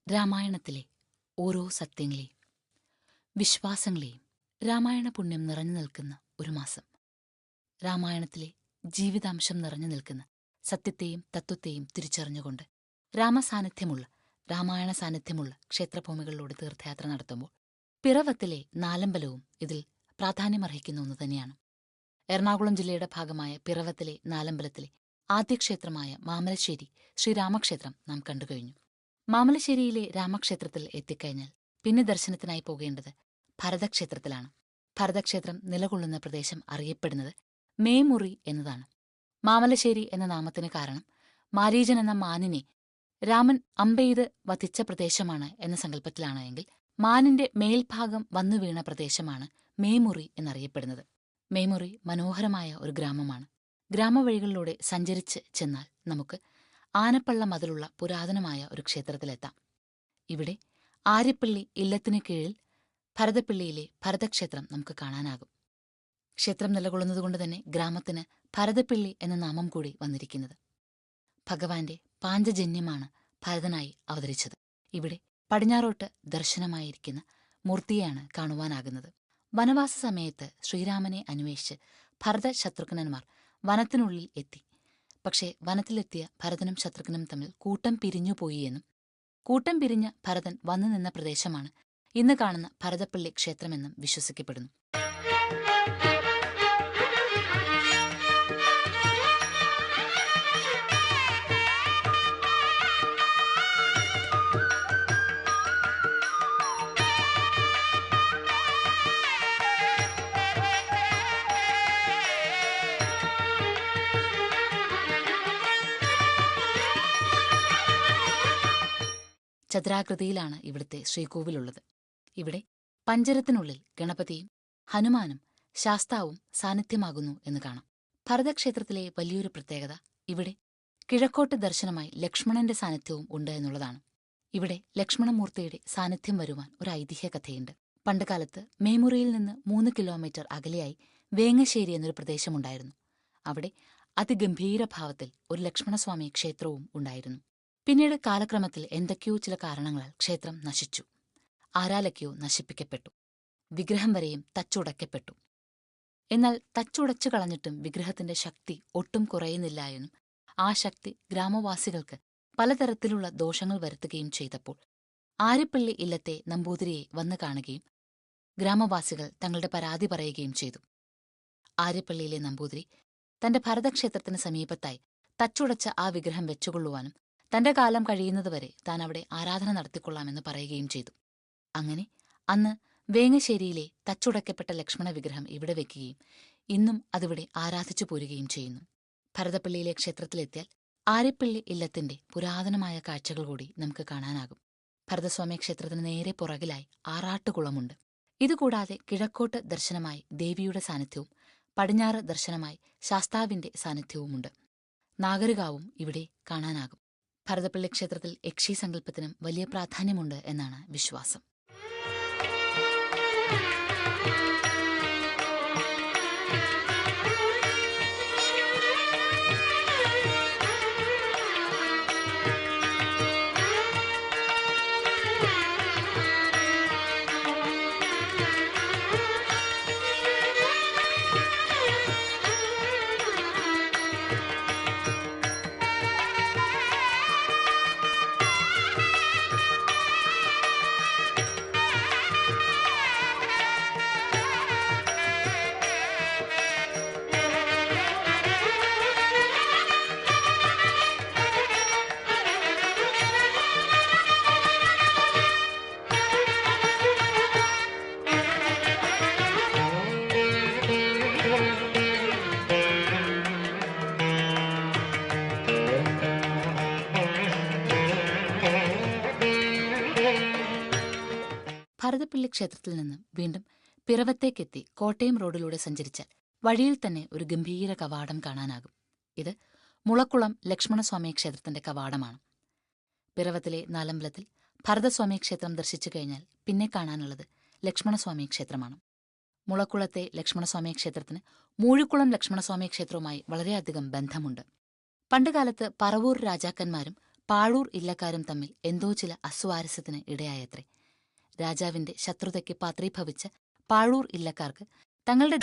രാമായണത്തിലെ ഓരോ സത്യങ്ങളെയും വിശ്വാസങ്ങളെയും രാമായണ പുണ്യം നിറഞ്ഞു നിൽക്കുന്ന ഒരു മാസം, രാമായണത്തിലെ ജീവിതാംശം നിറഞ്ഞു നിൽക്കുന്ന സത്യത്തെയും തത്വത്തെയും തിരിച്ചറിഞ്ഞുകൊണ്ട് രാമസാന്നിധ്യമുള്ള രാമായണ സാന്നിധ്യമുള്ള ക്ഷേത്രഭൂമികളിലൂടെ തീർത്ഥയാത്ര നടത്തുമ്പോൾ പിറവത്തിലെ നാലമ്പലവും ഇതിൽ പ്രാധാന്യമർഹിക്കുന്ന ഒന്ന് തന്നെയാണ്. എറണാകുളം ജില്ലയുടെ ഭാഗമായ പിറവത്തിലെ നാലമ്പലത്തിലെ ആദ്യ ക്ഷേത്രമായ മാമലശ്ശേരി ശ്രീരാമക്ഷേത്രം നാം കണ്ടുകഴിഞ്ഞു. മാമലശ്ശേരിയിലെ രാമക്ഷേത്രത്തിൽ എത്തിക്കഴിഞ്ഞാൽ പിന്നെ ദർശനത്തിനായി പോകേണ്ടത് ഭരതക്ഷേത്രത്തിലാണ്. ഭരതക്ഷേത്രം നിലകൊള്ളുന്ന പ്രദേശം അറിയപ്പെടുന്നത് മേമുറി എന്നതാണ്. മാമലശ്ശേരി എന്ന നാമത്തിന് കാരണം മാരീചൻ എന്ന മാനിനെ രാമൻ അമ്പെയ്ത് വധിച്ച പ്രദേശമാണ് എന്ന സങ്കല്പത്തിലാണ് എങ്കിൽ മാനിന്റെ മേൽഭാഗം വന്നു വീണ പ്രദേശമാണ് മേമുറി എന്നറിയപ്പെടുന്നത്. മേമുറി മനോഹരമായ ഒരു ഗ്രാമമാണ്. ഗ്രാമവഴികളിലൂടെ സഞ്ചരിച്ച് ചെന്നാൽ നമുക്ക് ആനപ്പള്ള മതിലുള്ള പുരാതനമായ ഒരു ക്ഷേത്രത്തിലെത്താം. ഇവിടെ ആര്യപ്പള്ളി ഇല്ലത്തിനു കീഴിൽ ഭരതപ്പള്ളിയിലെ ഭരതക്ഷേത്രം നമുക്ക് കാണാനാകും. ക്ഷേത്രം നിലകൊള്ളുന്നതുകൊണ്ട് തന്നെ ഗ്രാമത്തിന് ഭരതപ്പള്ളി എന്ന നാമം കൂടി വന്നിരിക്കുന്നത്. ഭഗവാന്റെ പാഞ്ചജന്യമാണ് ഭരതനായി അവതരിച്ചത്. ഇവിടെ പടിഞ്ഞാറോട്ട് ദർശനമായിരിക്കുന്ന മൂർത്തിയെയാണ് കാണുവാനാകുന്നത്. വനവാസ സമയത്ത് ശ്രീരാമനെ അന്വേഷിച്ച് ഭരത ശത്രുഘ്നന്മാർ വനത്തിനുള്ളിൽ എത്തി. പക്ഷേ വനത്തിലെത്തിയ ഭരതനും ശത്രുഘ്നും തമ്മിൽ കൂട്ടം പിരിഞ്ഞുപോയി എന്നും കൂട്ടം പിരിഞ്ഞ ഭരതൻ വന്നു നിന്ന പ്രദേശമാണ് ഇന്ന് കാണുന്ന ഭരതപ്പള്ളി ക്ഷേത്രമെന്നും വിശ്വസിക്കപ്പെടുന്നു. ചതുരാകൃതിയിലാണ് ഇവിടുത്തെ ശ്രീകോവിലുള്ളത്. ഇവിടെ പഞ്ചരത്തിനുള്ളിൽ ഗണപതിയും ഹനുമാനും ശാസ്താവും സാന്നിധ്യമാകുന്നു എന്ന് കാണാം. ഭരതക്ഷേത്രത്തിലെ വലിയൊരു പ്രത്യേകത ഇവിടെ കിഴക്കോട്ട് ദർശനമായി ലക്ഷ്മണന്റെ സാന്നിധ്യവും ഉണ്ട് എന്നുള്ളതാണ്. ഇവിടെ ലക്ഷ്മണമൂർത്തിയുടെ സാന്നിധ്യം വരുവാൻ ഒരു ഐതിഹ്യകഥയുണ്ട്. പണ്ടുകാലത്ത് മേമുറിയിൽ നിന്ന് 3 കിലോമീറ്റർ അകലെയായി വേങ്ങശ്ശേരി എന്നൊരു പ്രദേശമുണ്ടായിരുന്നു. അവിടെ അതിഗംഭീരഭാവത്തിൽ ഒരു ലക്ഷ്മണസ്വാമി ക്ഷേത്രവും ഉണ്ടായിരുന്നു. പിന്നീട് കാലക്രമത്തിൽ എന്തൊക്കെയോ ചില കാരണങ്ങളാൽ ക്ഷേത്രം നശിച്ചു. ആരാലൊക്കെയോ നശിപ്പിക്കപ്പെട്ടു. വിഗ്രഹം വരെയും തച്ചുടയ്ക്കപ്പെട്ടു. എന്നാൽ തച്ചുടച്ചു കളഞ്ഞിട്ടും വിഗ്രഹത്തിന്റെ ശക്തി ഒട്ടും കുറയുന്നില്ല എന്നും ആ ശക്തി ഗ്രാമവാസികൾക്ക് പലതരത്തിലുള്ള ദോഷങ്ങൾ വരുത്തുകയും ചെയ്തപ്പോൾ ആര്യപ്പള്ളി ഇല്ലത്തെ നമ്പൂതിരിയെ വന്നു കാണുകയും ഗ്രാമവാസികൾ തങ്ങളുടെ പരാതി പറയുകയും ചെയ്തു. ആര്യപ്പള്ളിയിലെ നമ്പൂതിരി തന്റെ ഭരതക്ഷേത്രത്തിന് സമീപത്തായി തച്ചുടച്ച ആ വിഗ്രഹം വെച്ചുകൊള്ളുവാനും തന്റെ കാലം കഴിയുന്നതുവരെ താൻ അവിടെ ആരാധന നടത്തിക്കൊള്ളാമെന്ന് പറയുകയും ചെയ്തു. അങ്ങനെ അന്ന് വേങ്ങശ്ശേരിയിലെ തച്ചുടയ്ക്കപ്പെട്ട ലക്ഷ്മണ വിഗ്രഹം ഇവിടെ വയ്ക്കുകയും ഇന്നും അതിവിടെ ആരാധിച്ചു പോരുകയും ചെയ്യുന്നു. ഭരതപ്പള്ളിയിലെ ക്ഷേത്രത്തിലെത്തിയാൽ ആര്യപ്പള്ളി ഇല്ലത്തിന്റെ പുരാതനമായ കാഴ്ചകൾ കൂടി നമുക്ക് കാണാനാകും. ഭരതസ്വാമി ക്ഷേത്രത്തിന് നേരെ പുറകിലായി ആറാട്ടുകുളമുണ്ട്. ഇതുകൂടാതെ കിഴക്കോട്ട് ദർശനമായി ദേവിയുടെ സാന്നിധ്യവും പടിഞ്ഞാറ് ദർശനമായി ശാസ്താവിന്റെ സാന്നിധ്യവുമുണ്ട്. നാഗരികാവും ഇവിടെ കാണാനാകും. ഭരതപ്പള്ളി ക്ഷേത്രത്തിൽ യക്ഷി സങ്കല്പത്തിനും വലിയ പ്രാധാന്യമുണ്ട് എന്നാണ് വിശ്വാസം. പാതിരാപ്പള്ളി ക്ഷേത്രത്തിൽ നിന്നും വീണ്ടും പിറവത്തേക്കെത്തി കോട്ടയം റോഡിലൂടെ സഞ്ചരിച്ചാൽ വഴിയിൽ തന്നെ ഒരു ഗംഭീര കവാടം കാണാനാകും. ഇത് മുളക്കുളം ലക്ഷ്മണസ്വാമി ക്ഷേത്രത്തിന്റെ കവാടമാണ്. പിറവത്തിലെ നാലമ്പലത്തിൽ ഭരതസ്വാമി ക്ഷേത്രം ദർശിച്ചു കഴിഞ്ഞാൽ പിന്നെ കാണാനുള്ളത് ലക്ഷ്മണസ്വാമി ക്ഷേത്രമാണ്. മുളക്കുളത്തെ ലക്ഷ്മണസ്വാമി ക്ഷേത്രത്തിന് മൂഴിക്കുളം ലക്ഷ്മണസ്വാമി ക്ഷേത്രവുമായി വളരെയധികം ബന്ധമുണ്ട്. പണ്ടുകാലത്ത് പറവൂർ രാജാക്കന്മാരും പാഴൂർ ഇല്ലക്കാരും തമ്മിൽ എന്തോ ചില അസ്വാരസ്യത്തിന് ഇടയായത്രേ. രാജാവിന്റെ ശത്രുതയ്ക്ക് പാത്രീഭവിച്ച പാഴൂർ ഇല്ലക്കാർക്ക് തങ്ങളുടെ